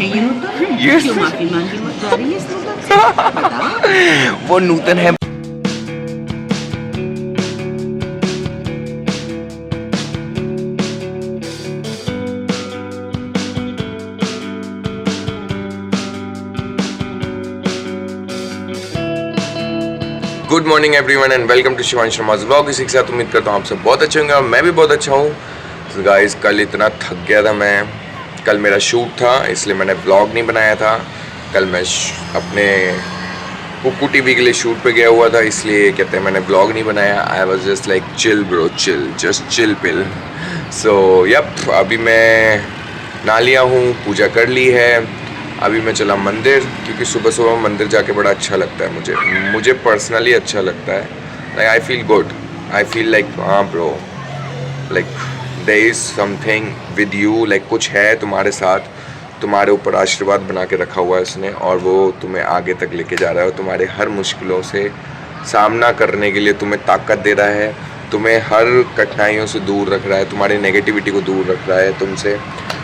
है ये नूतन? क्यों माफी मांगी जा रही है इस नूतन से? बताओ। वो नूतन है। Good morning everyone and welcome to Shivansh Sharma's vlog. इसी के साथ उम्मीद करता हूँ आप सब बहुत अच्छे होंगे और मैं भी बहुत अच्छा हूँ। तो गाइस कल इतना थक गया था मैं। कल मेरा शूट था इसलिए मैंने व्लॉग नहीं बनाया था। कल मैं अपने कुकू टीवी के लिए शूट पे गया हुआ था, इसलिए कहते हैं मैंने व्लॉग नहीं बनाया। I was just like chill bro, chill, just chill pill. So yup, अभी मैं नहा लिया हूँ, पूजा कर ली है। अभी मैं चला मंदिर, क्योंकि सुबह सुबह मंदिर जाके बड़ा अच्छा लगता है। मुझे पर्सनली अच्छा लगता है। Like I feel good, I feel like हाँ bro, like there is something with you, like कुछ है तुम्हारे साथ, तुम्हारे ऊपर आशीर्वाद बना के रखा हुआ है उसने, और वो तुम्हें आगे तक लेके जा रहा है और तुम्हारे हर मुश्किलों से सामना करने के लिए तुम्हें ताकत दे रहा है, तुम्हें हर कठिनाइयों से दूर रख रहा है, तुम्हारी नेगेटिविटी को दूर रख रहा है तुमसे।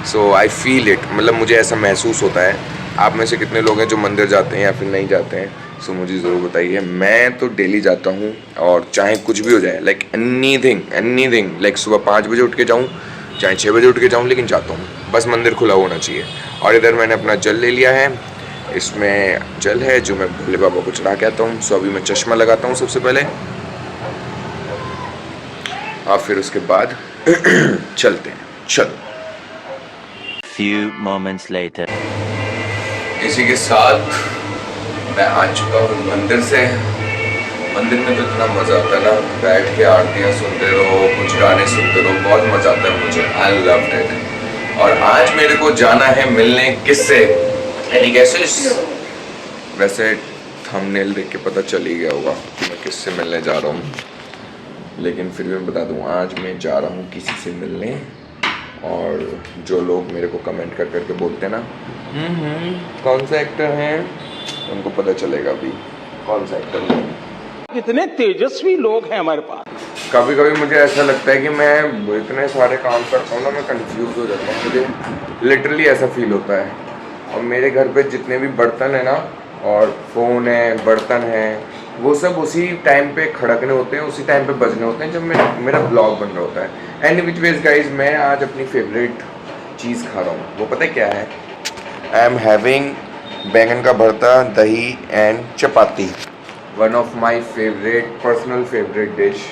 सो आई फील इट, मतलब मुझे ऐसा महसूस होता है। आप में से कितने लोग हैं जो मंदिर जाते हैं या फिर नहीं जाते हैं? सो मुझे ज़रूर बताइए। मैं तो डेली जाता हूँ और चाहे कुछ भी हो जाए, लाइक एनीथिंग, लाइक सुबह 5 बजे उठ के जाऊँ, चाहे 6 बजे उठ के जाऊँ, लेकिन जाता हूँ। बस मंदिर खुला होना चाहिए। और इधर मैंने अपना जल ले लिया है, इसमें जल है जो मैं भोले बाबा को चढ़ा के आता हूँ। सो अभी मैं चश्मा लगाता हूँ सबसे पहले, और फिर उसके बाद चलते हैं। चलो। Few moments later. इसी के साथ मैं आ चुका हूँ मंदिर से। मंदिर में तो इतना मज़ा आता है ना, बैठ के आरतियाँ सुनते रहो, कुछ गाने सुनते रहो, बहुत मज़ा आता है मुझे। I love it. और आज मेरे को जाना है मिलने किससे? Any guesses? वैसे थंबनेल देख के पता चल ही गया होगा कि मैं किससे मिलने जा रहा हूँ, लेकिन फिर भी मैं बता दूँ, आज मैं जा रहा हूँ किसी से मिलने। और जो लोग मेरे को कमेंट कर करके बोलते हैं ना कौन सा एक्टर है, उनको पता चलेगा अभी कौन सा एक्टर है। इतने तेजस्वी लोग हैं हमारे पास। कभी कभी मुझे ऐसा लगता है कि मैं इतने सारे काम करता हूँ ना, मैं कंफ्यूज हो जाता हूँ। मुझे लिटरली ऐसा फील होता है। और मेरे घर पे जितने भी बर्तन है ना, और फ़ोन है, बर्तन है, वो सब उसी टाइम पे खड़कने होते हैं, उसी टाइम पे बजने होते हैं जब मेरा ब्लॉग बन रहा होता है। एंड विच वेज गाइज, मैं आज अपनी फेवरेट चीज़ खा रहा हूँ। वो पता है क्या है? आई एम हैविंग बैंगन का भरता, दही and chapati. One of my favourite, personal favourite dish,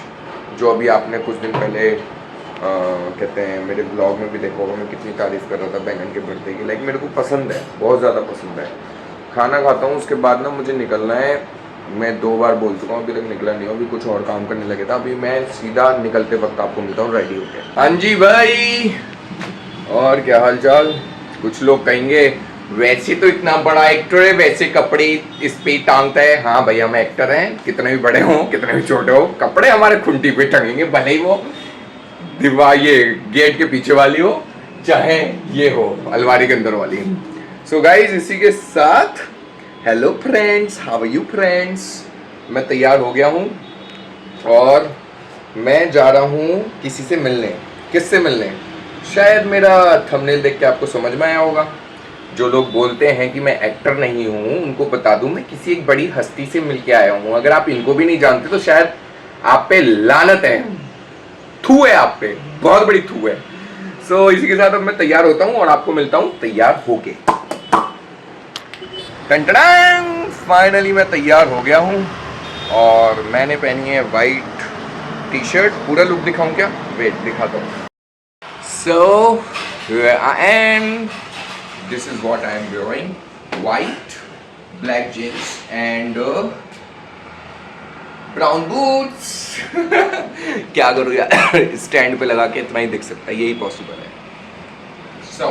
जो अभी आपने कुछ दिन पहले कहते हैं मेरे ब्लॉग में भी देखा होगा, मैं कितनी तारीफ़ कर रहा था बैंगन के भरते की। लाइक मेरे को पसंद है, बहुत ज़्यादा पसंद है। खाना खाता हूँ, उसके बाद ना मुझे निकलना है। मैं 2 बार बोल चुका हूँ, अभी तक निकला नहीं हूँ, अभी कुछ और काम करने लगे था। अभी मैं सीधा निकलते वक्त आपको मिलता हूँ रेडी होके। हाँ जी भाई, और क्या हाल चाल? कुछ लोग कहेंगे वैसे तो इतना बड़ा एक्टर है, वैसे कपड़े इस पे टांगता है। हाँ भैया, हम एक्टर हैं, कितने भी बड़े हों, कितने भी छोटे हो, कपड़े हमारे खुंटी पे टंगेंगे, भले ही वो दीवार, ये गेट के पीछे वाली हो, चाहे ये हो अलमारी के अंदर वाली। सो गाइज, इसी के साथ hello friends, how are you friends? मैं तैयार हो गया हूँ और मैं जा रहा हूँ किसी से मिलने। किससे मिलने? शायद मेरा थंबनेल देख के आपको समझ में आया होगा। जो लोग बोलते हैं कि मैं एक्टर नहीं हूँ, उनको बता दूँ मैं किसी एक बड़ी हस्ती से मिल के आया हूँ। अगर आप इनको भी नहीं जानते तो शायद आप पे लानत है, थू है आप पे, बहुत बड़ी थू है। सो इसी के साथ अब मैं तैयार होता हूँ और आपको मिलता हूँ तैयार होके। टंटड़ांग, फाइनली मैं तैयार हो गया हूँ और मैंने पहनी है वाइट टी शर्ट। पूरा लुक दिखाऊं क्या? वेट, दिखाता हूँ। So I am, this is what I am wearing, white, black jeans and brown boots. क्या करूँ यार, स्टैंड पे लगा के इतना ही दिख सकता है, यही पॉसिबल है। So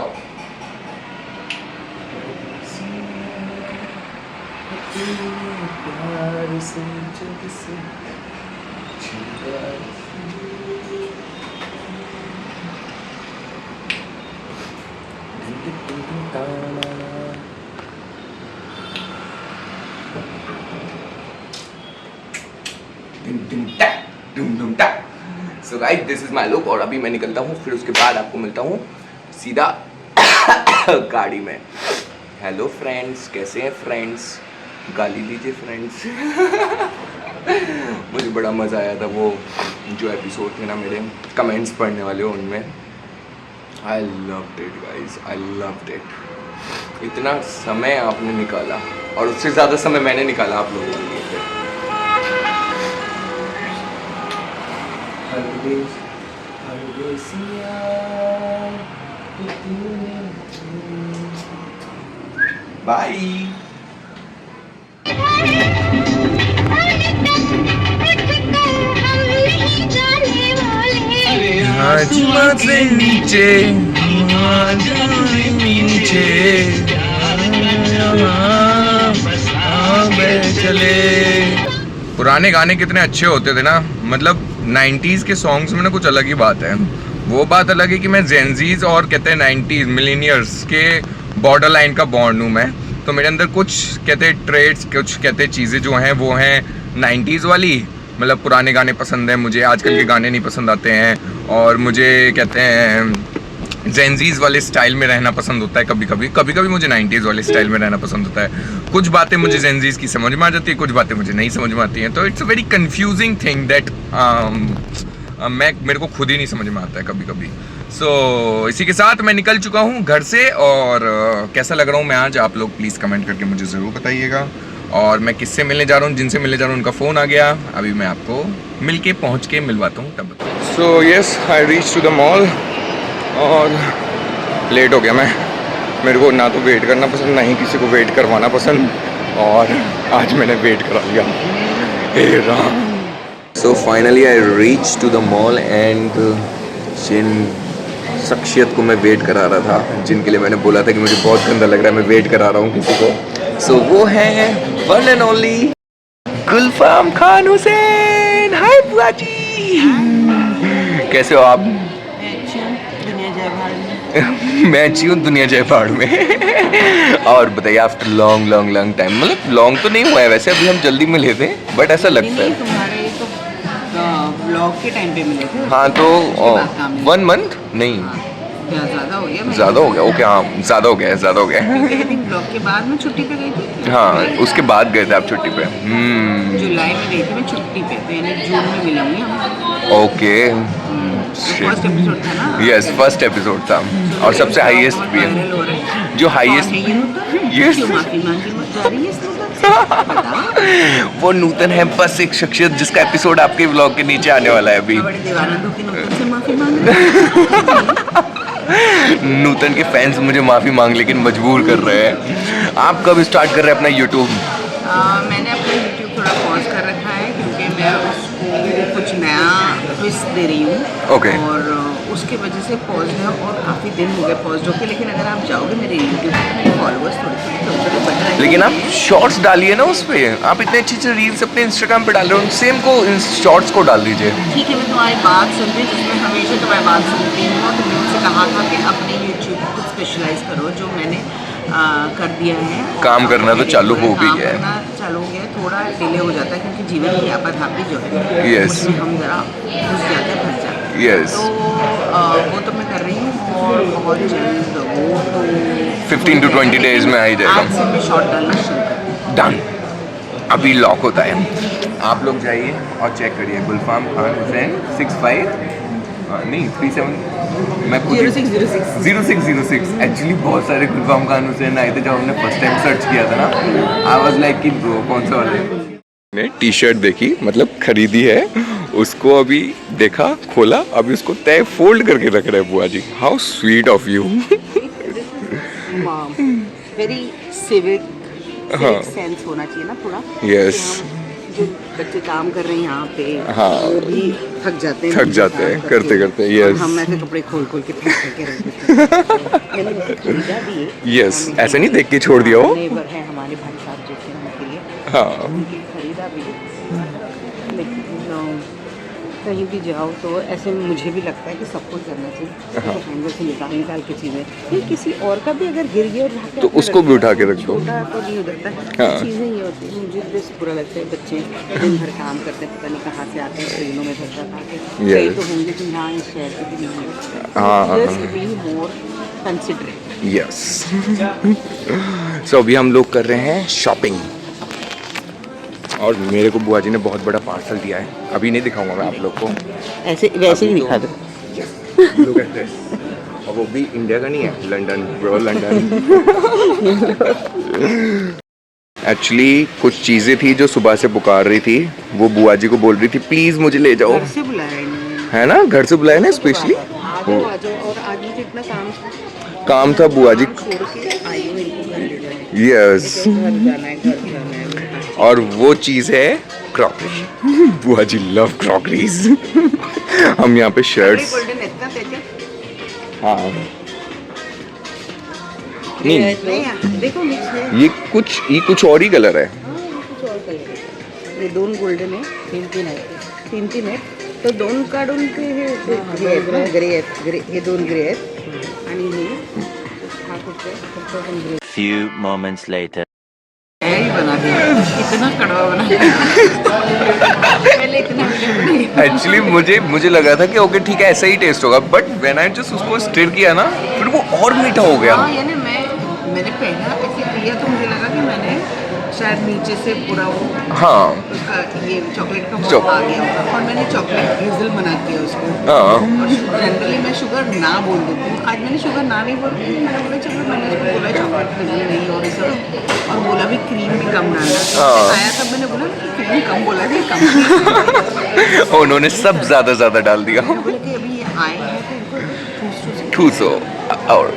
so guys, this is my look. और अभी मैं निकलता हूँ, फिर उसके बाद आपको मिलता हूँ सीधा गाड़ी में। हेलो फ्रेंड्स, कैसे हैं फ्रेंड्स? गाली दीजिए फ्रेंड्स। मुझे बड़ा मज़ा आया था वो जो एपिसोड थे ना मेरे कमेंट्स पढ़ने वाले उनमें। I loved it guys, I loved it. इतना समय आपने निकाला और उससे ज़्यादा समय मैंने निकाला आप लोगों के लिए। बाय। पुराने गाने कितने अच्छे होते थे ना, मतलब 90s के सॉन्ग्स में ना कुछ अलग ही बात है। वो बात अलग है कि मैं जेनजीज और कहते हैं 90s मिलेनियर्स के बॉर्डर लाइन का बॉन्ड हूँ मैं, तो मेरे अंदर कुछ कहते हैं ट्रेड्स, कुछ कहते हैं चीज़ें जो हैं वो हैं 90s वाली। मतलब पुराने गाने पसंद हैं मुझे, आजकल के गाने नहीं पसंद आते हैं। और मुझे कहते हैं जेनजीज वाले स्टाइल में रहना पसंद होता है। कभी कभी मुझे 90s वाले स्टाइल में रहना पसंद होता है। कुछ बातें मुझे जेनजीज की समझ में आ जाती है, कुछ बातें मुझे नहीं समझ में आती हैं। तो it's a very confusing thing that मेरे को खुद ही नहीं समझ में आता है कभी। सो इसी के साथ मैं निकल चुका हूँ घर से, और कैसा लग रहा हूँ मैं आज, आप लोग प्लीज़ कमेंट करके मुझे ज़रूर बताइएगा। और मैं किससे मिलने जा रहा हूँ, जिनसे मिलने जा रहा हूँ उनका फ़ोन आ गया, अभी मैं आपको मिलके पहुँच के मिलवाता हूँ तब। So yes, I reach to the mall और लेट हो गया मैं। मेरे को ना तो वेट करना पसंद, ना ही किसी को वेट करवाना पसंद, और आज मैंने वेट करा लिया। हे Ram. So finally I reach to the mall and जिन शख्सियत को मैं वेट करा रहा था, जिनके लिए मैंने बोला था कि मुझे बहुत गंदा लग रहा है, मैं वेट करा रहा हूँ किसी को। सो वो है वन एंड ओनली गुलफाम खान हुसैन। हाय बुआ जी, कैसे हो आप? दुनिया जय भारत में। मैं अच्छी हूँ, दुनिया जय पहाड़ में। और बताइए, आफ्टर लॉन्ग टाइम, मतलब लॉन्ग तो नहीं हुआ है वैसे, अभी हम जल्दी मिले थे, बट ऐसा लगता है तुम्हारे तो ब्लॉग के टाइम पे मिले थे। हाँ, तो उसके बाद कहाँ मिले? 1 मंथ नहीं, ज़्यादा हो गया। ज़्यादा हो गया। ओके, हाँ ज़्यादा हो गया। क्योंकि आई थिंक ब्लॉग के बाद मैं छुट्टी पे गई थी। हाँ, उसके बाद गए थे आप छुट्टी पे। जुलाई में गई थी मैं छुट्टी पे, तो यानी जून में मिलेंगे हम। ओके, फर्स्ट एपिसोड था ना। यस, फर्स्ट एपिसोड था और सबसे हाईएस्ट भी है, वायरल हो रहा है। जो हाईएस्ट। कौन है ये नूतन? Yes. क्यों माफी मांगी जा रही है इस नूतन से? बताओ। वो नूतन है बस एक शख्सियत जिसका एपिसोड आपके व्लॉग के नीचे आने वाला है अभी। बड़े देवानंद होके नूतन से माफी मांग रहे हैं। नूतन के फैंस मुझे माफ़ी मांग लेकिन मजबूर कर रहे हैं। आप कब स्टार्ट कर रहे हैं अपना यूट्यूब? मैंने अपना यूट्यूब थोड़ा पॉज कर रखा है क्योंकि मैं उसको कुछ नया ट्विस्ट दे रही हूँ। Okay. और उसके वजह से पॉज है और काफ़ी दिन हो गए पॉज होके। लेकिन अगर आप जाओगे मेरे यूट्यूब पर तो मेरे फॉलोअर्स थोड़े बढ़ रहे हैं। लेकिन आप शॉर्ट्स डालिए ना उस पर, आप इतने अच्छे रील्स अपने इंस्टाग्राम पे डाल रहे हो, सेम को शॉर्ट्स को डाल दीजिए। ठीक है, मैं तुम्हारी बात सुन रही हूँ, जिसमें हमेशा तुम्हारी बात सुनती हूँ। और तुमने मुझसे कहा था कि अपने यूट्यूब पर कुछ स्पेशलाइज करो, जो मैंने कर दिया है। काम करना तो चालू हो भी गया है। काम करना चालू हो गया है, थोड़ा डिले हो जाता है क्योंकि जीवन की आपाधापी जो है Yes. उसमें हम ज़रा घुस जाते हैं, फंस जाते हैं। Yes. तो वो तो मैं कर रही हूँ और बहुत जल्द वो तो 15 to 20 days में आ ही जाएगा। आज से मैं शॉर्ट डालना शुरू कर। डन, अभी लॉक होता है। आप लोग जाइए और चेक करिए गुलफाम खान हुसैन 65 नहीं 37, मैं खुद 0606 एक्चुअली बहुत सारे गुलफाम खान हुसैन आए थे जब हमने फर्स्ट टाइम सर्च किया था ना। आई वाज लाइक कि ब्रो कौन सा वाला है। टी शर्ट देखी, मतलब खरीदी है, उसको अभी देखा, खोला, अभी उसको तय फोल्ड करके रख रहे हैं बुआ ji. How sweet of you. Very civic हाँ। सेंस होना चाहिए ना थोड़ा। Yes. जो बच्चे काम कर रहे हैं यहाँ पे, हाँ। वो भी थक जाते हैं करते करते। और यस, हम ऐसे कपड़े खोल के थक के रख देते हैं। मैंने उसे खरीदा भी है। यस, ऐसे नहीं देख के छोड़ दिया हो। नेबर है हमारे भाई साहब जैसे उनके लिए। हाँ, उनकी खरीदा भी है। लेकिन कहीं भी जाओ तो ऐसे मुझे भी लगता है कि सबको करना चाहिए। हाँ। हैंगर से निकाल के चीज़ें, फिर किसी और का भी अगर गिर गया और ढक के तो अपना उसको रख भी उठा के रख दो। छोटा तो नहीं उधरता है। हाँ। चीज़ें ये होती हैं, मुझे बस बुरा लगता है बच्चे दिन भर काम करते हैं, पता नहीं कहाँ से आते हैं ट्रेनों में धक्का खा के। कई Yes. तो होंगे कि यहाँ इस शहर के भी नहीं हाँ। है। Just be more considerate. Yes. So अभी हम लोग कर रहे हैं शॉपिंग और मेरे को बुआ जी ने बहुत बड़ा पार्सल दिया है, अभी नहीं दिखाऊंगा मैं आप लोग को, ऐसे वैसे ही अभी दिखा तो- दो। Look at this. और वो भी इंडिया का नहीं है, लंदन ब्रो, लंदन। एक्चुअली कुछ चीज़ें थी जो सुबह से पुकार रही थी, वो बुआ जी को बोल रही थी प्लीज़ मुझे ले जाओ, घर से बुलाया इन्होंने। है ना, घर से बुलाया ना स्पेशली। आ जाओ आ जाओ, और आज मुझे इतना काम था बुआ जी, छोड़ के आई हूँ इनको घर ले जाने। यस, घर जाना है, घर जाना है। और वो चीज़ है क्रॉकरी। बुआ जी लव क्रॉकरीज। हम यहाँ पे शर्ट्स, गोल्डन इतना तेज हाँ नहीं, नहीं, देखो मिक्स है। ये कुछ और ही कलर है। कुछ और कलर है। ये दोन गोल्डन है, तीन है, तो दोन काढून ते हे ग्रे आहेत, हे दोन ग्रे आहेत आणि हे हा कुठचा ग्रे Few moments later. ही बना दिया, इतना कड़वा बना दिया। पहले इतना बनाई। एक्चुअली मुझे लगा था कि ओके ठीक है ऐसा ही टेस्ट होगा, बट व्हेन आई जस्ट उसको स्टिर किया ना, फिर वो और मीठा हो गया। हाँ, यानी मैंने पहला ऐसे किया तो मुझे लगा कि मैंने शायद नीचे से पूरा वो हाँ उसका ये चॉकलेट का चॉक- वो आ गया होगा, और मैंने चॉकलेट हेज़ल बना दिया उसको। हाँ और जनरली मैं शुगर ना बोल देती हूँ, आज मैंने शुगर ना नहीं बोल दी, मैंने बोला चलो, मैंने उसको बोला चॉकलेट हेज़ल नहीं और सब, और बोला भी क्रीम भी कम डालना। हाँ। आया तब मैंने बोला कि क्रीम कम बोला कि कम। उन्होंने सब ज्यादा डाल दिया। मैंने बोला कि अभी ये आए हैं तो इनको ठूसो। और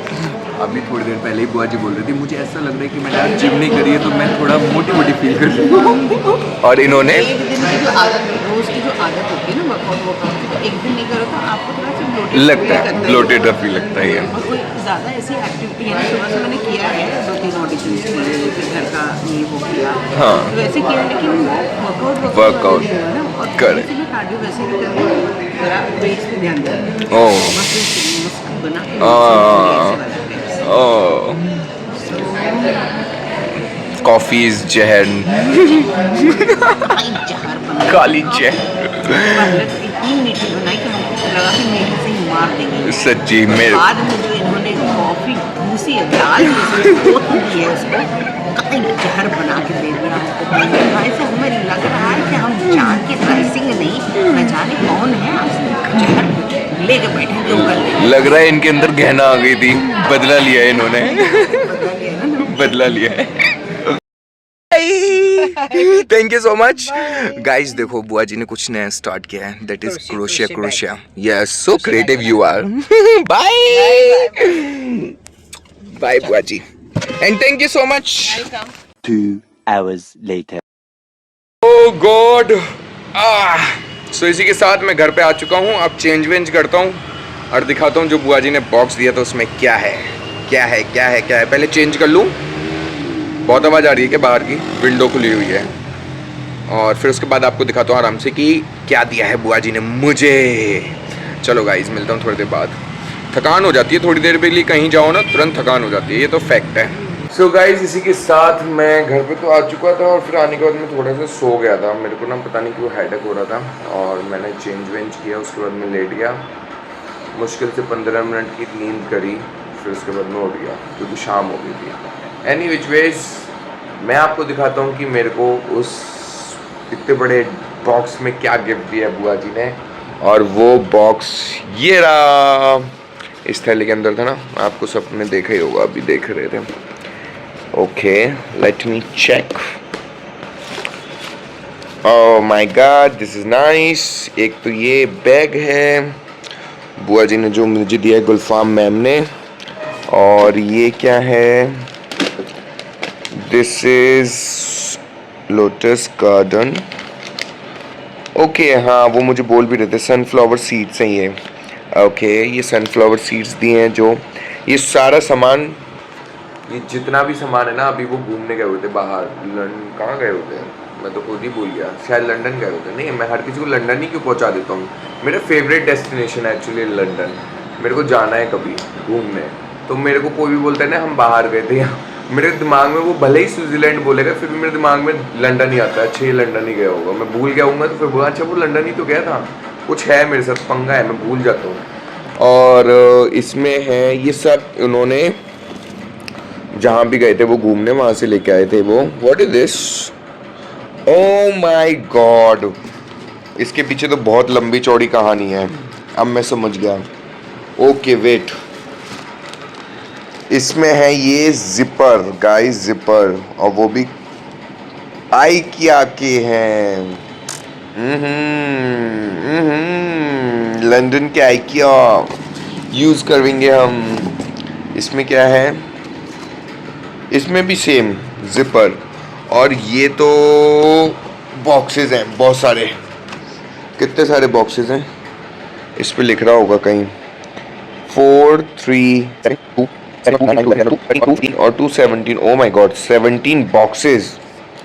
अभी थोड़ी देर पहले ही बुआ जी बोल रही थी मुझे ऐसा लग रहा है कि मैंने आज जिम नहीं करी है तो मैं थोड़ा मोटी फील कर रही हूँ। और इन्होंने एक दिन की जो आदत, रोज की जो आदत होती है ना वर्कआउट की, तो एक दिन नहीं करो तो आपको थोड़ा सा bloated लगता feel है करता ब्लोटेड फील लगता है ये। और कोई ज़्यादा ऐसी एक्टिविटी है ना, सुबह से मैंने किया है 2-3 ऑडिशंस किए, फिर घर का ये वो किया, हाँ। तो वैसे किया, लेकिन Workout, correct. वैसे भी कार्डियो वैसे भी कर रही हूँ, जरा वेट पे ध्यान दें। ओह। मस्ल बना के हाँ। ओह, कॉफी इज जहर, जहर बना, काली जहर। इतनी मीठी बनाई कि हमको लगा कि मीठी से ही मार देंगे। सच्ची मेरे बाद में जो इन्होंने कॉफी घूसी है, दाल की पोत दी है उसको, कहीं जहर बना के दे दिया हमको। भाई से हमें लग रहा है कि हम जान के राइसिंग नहीं, न जाने कौन है जहर लेके बैठे जो कर लग रहा है इनके अंदर गहना आ गई थी, बदला लिया है इन्होंने, बदला लिया है। Thank you so much guys. देखो बुआ जी ने कुछ नया स्टार्ट किया है, दैट इज क्रोशिया। Yes, so creative you are. Bye bye बुआ ji, and thank you so much. 2 hours later. Oh god. So इसी के साथ मैं घर पे आ चुका हूँ, अब चेंज वेंज करता हूँ और दिखाता हूँ जो बुआ जी ने बॉक्स दिया था उसमें क्या है। पहले चेंज कर लूँ, बहुत आवाज़ आ रही है क्या बाहर की, विंडो खुली हुई है, और फिर उसके बाद आपको दिखाता हूँ आराम से कि क्या दिया है बुआ जी ने मुझे। चलो गाइस, मिलता हूँ थोड़ी देर बाद। थकान हो जाती है थोड़ी देर के लिए कहीं जाओ ना, तुरंत थकान हो जाती है, ये तो फैक्ट है। सो गाइस, इसी के साथ मैं घर पे तो आ चुका था और फिर आने के बाद मैं थोड़ा सा सो गया था। मेरे को ना पता नहीं क्यों हेडेक हो रहा था और मैंने चेंज वेंज किया, उसके बाद मैं लेट गया, मुश्किल से 15 मिनट की नींद करी, फिर उसके बाद मैं उठ गया क्योंकि शाम हो गई थी। एनी विच वेज मैं आपको दिखाता हूँ कि मेरे को उस इतने बड़े बॉक्स में क्या गिफ्ट दिया बुआ जी ने, और वो बॉक्स ये रहा, इस थैले के अंदर था ना, आपको सबने देखा ही होगा, अभी देख रहे थे। Okay, let me check. Oh my God, this is nice. एक तो ये बैग है बुआ जी ने जो मुझे दिया है, गुलफाम मैम ने, और ये क्या है, this is lotus garden. Okay, हाँ वो मुझे बोल भी रहे थे, सनफ्लावर सीड्स हैं ये। ओके, ये सनफ्लावर सीड्स दिए हैं, जो ये सारा सामान, ये जितना भी सामान है ना, अभी वो घूमने गए हुए थे बाहर, लंदन कहाँ गए होते हैं, मैं तो खुद ही भूल गया, शायद लंदन गए होते। नहीं, मैं हर किसी को लंदन ही क्यों पहुँचा देता हूँ, मेरा फेवरेट डेस्टिनेशन है एक्चुअली लंदन, मेरे को जाना है कभी घूमने। तो मेरे को कोई भी बोलता है ना हम बाहर गए थे, मेरे दिमाग में वो भले ही स्विट्जरलैंड बोलेगा, फिर भी मेरे दिमाग में लंदन ही आता है। अच्छा, ये लंदन ही गया होगा, मैं भूल गया हूँ तो फिर बोला अच्छा वो लंदन ही तो गया था, कुछ है मेरे साथ पंगा है, मैं भूल जाता हूँ। और इसमें है ये सब, उन्होंने जहाँ भी गए थे वो घूमने, वहाँ से लेके आए थे वो। What is this? Oh my God, इसके पीछे तो बहुत लंबी चौड़ी कहानी है। अब मैं समझ गया। ओके वेट, इसमें है ये जिपर गाइस, जिपर, और वो भी IKEA के हैं। लंदन के IKEA यूज करेंगे हम। इसमें क्या है? इसमें भी सेम जिपर, और ये तो बॉक्सेस हैं बहुत सारे। कितने सारे बॉक्सेस हैं? इस पे लिख रहा होगा कहीं 4, 3, 2 और 217। Oh my God, 17 boxes,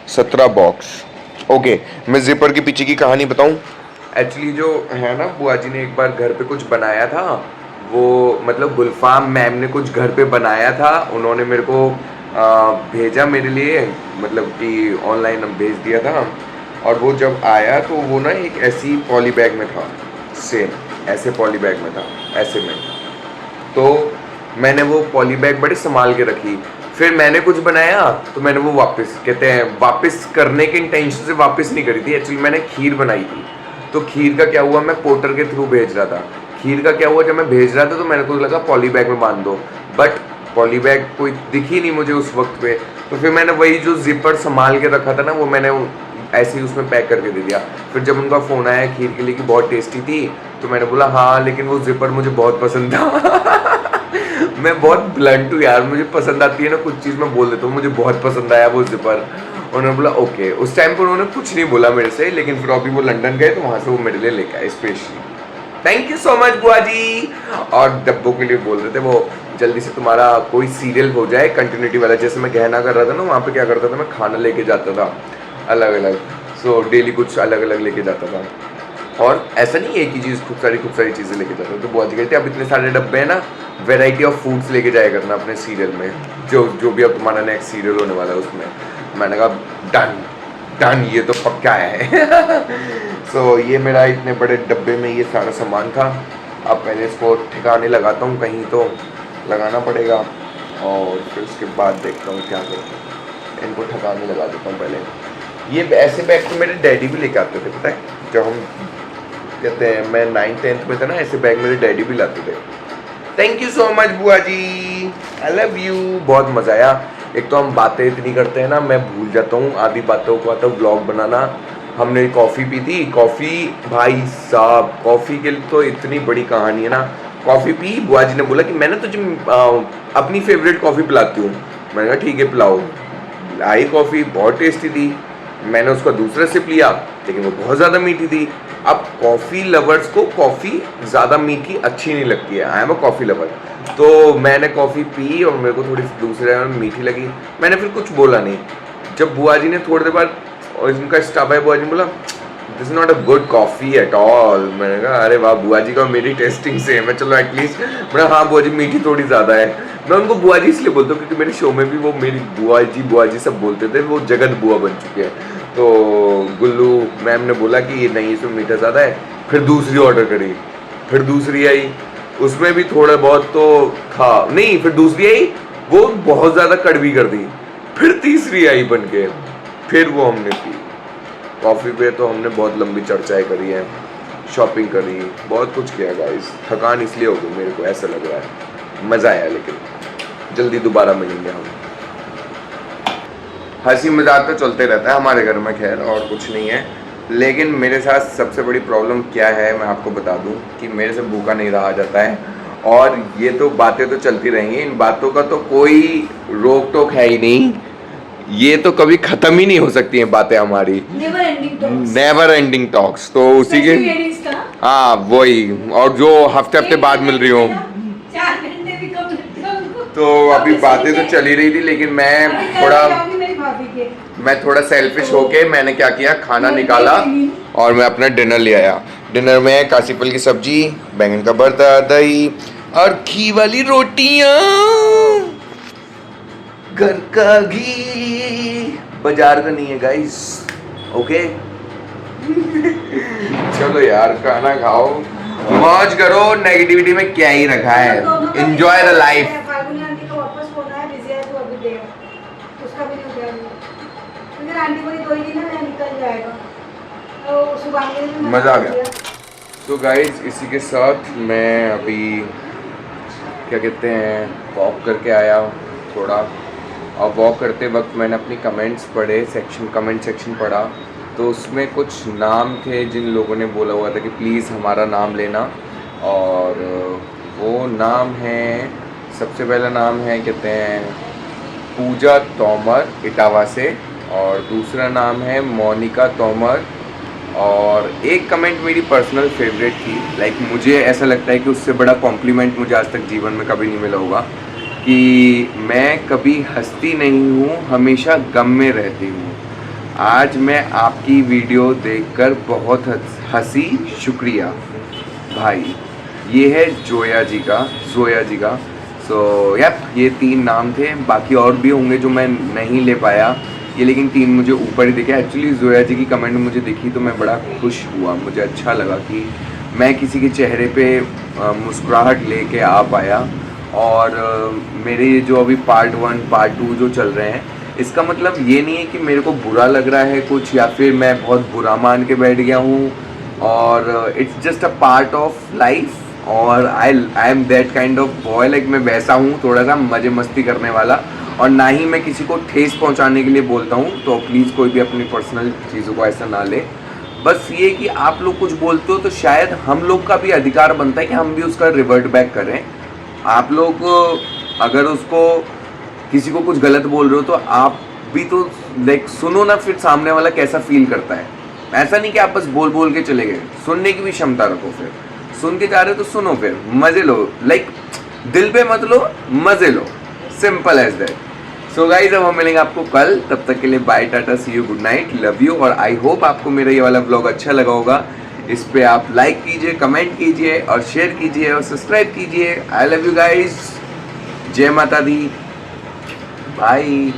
17 box. Okay, मैं जिपर के पीछे की कहानी बताऊं। एक्चुअली जो है ना, बुआ जी ने एक बार घर पे कुछ बनाया था। वो मतलब गुलफाम मैम ने कुछ घर पे बनाया था, उन्होंने मेरे को भेजा मेरे लिए, मतलब कि ऑनलाइन भेज दिया था। और वो जब आया तो वो ना एक ऐसी पॉली बैग में था, सेम ऐसे पॉली बैग में था, ऐसे में। तो मैंने वो पॉली बैग बड़े संभाल के रखी। फिर मैंने कुछ बनाया तो मैंने वो वापस, कहते हैं वापस करने के इंटेंशन से वापस नहीं करी थी। एक्चुअली मैंने खीर बनाई थी, तो खीर का क्या हुआ, मैं पोर्टर के थ्रू भेज रहा था। खीर का क्या हुआ, जब मैं भेज रहा था तो मेरे को लगा पॉली बैग में बांध दो, बट पॉली बैग कोई दिखी नहीं मुझे उस वक्त पे। तो फिर मैंने वही जो जिपर संभाल के रखा था ना, वो मैंने ऐसे ही उसमें पैक करके दे दिया। फिर जब उनका फ़ोन आया खीर के लिए कि बहुत टेस्टी थी, तो मैंने बोला हाँ, लेकिन वो जिपर मुझे बहुत पसंद था। मैं बहुत ब्लंट हूँ यार, मुझे पसंद आती है ना कुछ चीज़, मैं बोल देता हूँ मुझे बहुत पसंद आया वो जिपर। उन्होंने बोला ओके। उस टाइम पर उन्होंने कुछ नहीं बोला मेरे से, लेकिन फिर अभी वो लंदन गए तो वहाँ से वो मेरे लिए लेके आए specially. Thank you so much बुआ जी। और डब्बों के लिए बोल रहे थे वो जल्दी से तुम्हारा कोई सीरियल हो जाए कंटिन्यूटी वाला। जैसे मैं गहना कर रहा था ना, वहाँ पे क्या करता था, मैं खाना लेके जाता था अलग अलग, सो डेली कुछ अलग अलग लेके जाता था। और ऐसा नहीं एक ही चीज़, खूब सारी चीज़ें लेके जाता था। तो बुआ जी कहते अब इतने सारे डब्बे हैं ना, वेराइटी ऑफ फूड्स लेके जाया करना अपने सीरियल में, जो भी अब तुम्हारा नेक्स्ट सीरियल होने वाला है उसमें। मैंने कहा डन डन, ये तो पक्का है। सो ये मेरा इतने बड़े डब्बे में ये सारा सामान था। अब पहले इसको ठिकाने लगाता हूँ, कहीं तो लगाना पड़ेगा, और फिर उसके बाद देखता हूँ क्या करता हूँ। इनको ठिकाने लगा देता हूँ पहले। ये ऐसे बैग तो मेरे डैडी भी लेके आते थे, पता है, जब हम कहते हैं मैं 9th-10th में था ना, ऐसे बैग मेरे डैडी भी लाते थे। थैंक यू सो मच बुआ जी, आई लव यू। बहुत मज़ा आया। एक तो हम बातें इतनी करते हैं ना, मैं भूल जाता हूँ आधी बातों को, आता व्लॉग बनाना। हमने कॉफ़ी पी थी, कॉफ़ी भाई साहब, कॉफ़ी के लिए तो इतनी बड़ी कहानी है ना। कॉफ़ी पी, बुआ जी ने बोला कि मैं ना तुझे अपनी फेवरेट कॉफ़ी पिलाती हूँ। मैंने कहा ठीक है पिलाओ। आई कॉफ़ी बहुत टेस्टी थी, मैंने उसका दूसरा सिप लिया, लेकिन वो बहुत ज़्यादा मीठी थी। अब कॉफ़ी लवर्स को कॉफ़ी ज़्यादा मीठी अच्छी नहीं लगती है, I am a coffee lover. तो मैंने कॉफ़ी पी और मेरे को थोड़ी दूसरे मीठी लगी, मैंने फिर कुछ बोला नहीं। जब बुआ जी ने थोड़ी देर बाद, और इनका स्टाफ है, बुआ जी ने बोला this is not a good coffee at all. मैंने कहा अरे वाह, बुआ जी का मेरी टेस्टिंग सेम है, चलो एटलीस्ट। मैंने हाँ बुआ जी मीठी थोड़ी ज़्यादा है। मैं उनको बुआ जी इसलिए बोलता हूँ क्योंकि मेरे शो में भी वो मेरी बुआ जी सब बोलते थे, वो जगत बुआ बन चुके हैं। तो गुल्लू मैम ने बोला कि ये नहीं, इसमें मीठा ज़्यादा है। फिर दूसरी ऑर्डर करी, फिर दूसरी आई, उसमें भी थोड़ा बहुत तो था नहीं, फिर दूसरी आई, वो बहुत ज़्यादा कड़वी कर दी। फिर तीसरी आई बन के, फिर वो हमने पी। कॉफ़ी पे तो हमने बहुत लंबी चर्चाएं करी हैं, शॉपिंग करी, बहुत कुछ किया गाइस। थकान इसलिए हो गई मेरे को, ऐसा लग रहा है। मज़ा आया, लेकिन जल्दी दोबारा मिलेंगे हम। हंसी मजाक तो चलते रहता है हमारे घर में, खैर और कुछ नहीं है। लेकिन मेरे साथ सबसे बड़ी प्रॉब्लम क्या है मैं आपको बता दूं कि मेरे से भूखा नहीं रहा जाता है। और ये तो बातें तो चलती रहेंगी, इन बातों का तो कोई रोक टोक है ही नहीं, ये तो कभी ख़त्म ही नहीं हो सकती हैं बातें हमारी, नेवर एंडिंग टॉक्स। तो उसी के हाँ वही, और जो हफ्ते हफ्ते बाद मिल रही हो, तो अभी बातें तो चल ही रही थी। लेकिन मैं थोड़ा सेल्फिश होके मैंने क्या किया, खाना निकाला और मैं अपना डिनर ले आया। डिनर में काशी फल की सब्जी, बैंगन का भरता, दही और घी वाली रोटियां, घर का घी, बाजार का नहीं है गाइस, ओके। चलो यार खाना खाओ, मौज करो, नेगेटिविटी में क्या ही रखा है, एंजॉय द लाइफ। आंटी बोली 2 ही दिन में निकल जाएगा, तो सुबह के दिन मज़ा आ गया। तो गाइज इसी के साथ मैं अभी क्या कहते हैं वॉक करके आया थोड़ा, और वॉक करते वक्त मैंने अपनी कमेंट्स पढ़े, कमेंट सेक्शन पढ़ा, तो उसमें कुछ नाम थे जिन लोगों ने बोला हुआ था कि प्लीज़ हमारा नाम लेना। और वो नाम है, सबसे पहला नाम है कहते हैं पूजा तोमर इटावा से, और दूसरा नाम है मोनिका तोमर, और एक कमेंट मेरी पर्सनल फेवरेट थी। लाइक मुझे ऐसा लगता है कि उससे बड़ा कॉम्प्लीमेंट मुझे आज तक जीवन में कभी नहीं मिला होगा, कि मैं कभी हंसती नहीं हूँ, हमेशा गम में रहती हूँ। आज मैं आपकी वीडियो देखकर बहुत हंसी, शुक्रिया भाई। ये है जोया जी का। सो यप, ये 3 नाम थे, बाकी और भी होंगे जो मैं नहीं ले पाया, ये लेकिन 3 मुझे ऊपर ही दिखे। एक्चुअली जोया जी की कमेंट मुझे दिखी तो मैं बड़ा खुश हुआ, मुझे अच्छा लगा कि मैं किसी के चेहरे पे मुस्कुराहट लेके आ पाया। और मेरे जो अभी पार्ट 1 पार्ट 2 जो चल रहे हैं, इसका मतलब ये नहीं है कि मेरे को बुरा लग रहा है कुछ, या फिर मैं बहुत बुरा मान के बैठ गया हूँ, और it's just a part of life. और I am that kind of boy, like मैं वैसा हूँ, थोड़ा सा मज़े मस्ती करने वाला, और ना ही मैं किसी को ठेस पहुँचाने के लिए बोलता हूँ। तो प्लीज़ कोई भी अपनी पर्सनल चीज़ों को ऐसा ना ले। बस ये कि आप लोग कुछ बोलते हो तो शायद हम लोग का भी अधिकार बनता है कि हम भी उसका रिवर्ट बैक करें। आप लोग अगर उसको किसी को कुछ गलत बोल रहे हो तो आप भी तो लाइक सुनो ना, फिर सामने वाला कैसा फील करता है। ऐसा नहीं कि आप बस बोल बोल के चले गए, सुनने की भी क्षमता रखो। फिर सुन के जा रहे हो तो सुनो, फिर मज़े लो, लाइक दिल पे मत लो, मज़े लो, simple as that. So guys, अब हम मिलेंगे आपको कल, तब तक के लिए bye, tata, see you, good night, love you. और आई होप आपको मेरा ये वाला ब्लॉग अच्छा लगा होगा। इस पे आप लाइक कीजिए, कमेंट कीजिए और शेयर कीजिए और सब्सक्राइब कीजिए। आई लव यू गाइज, जय माता दी, बाय।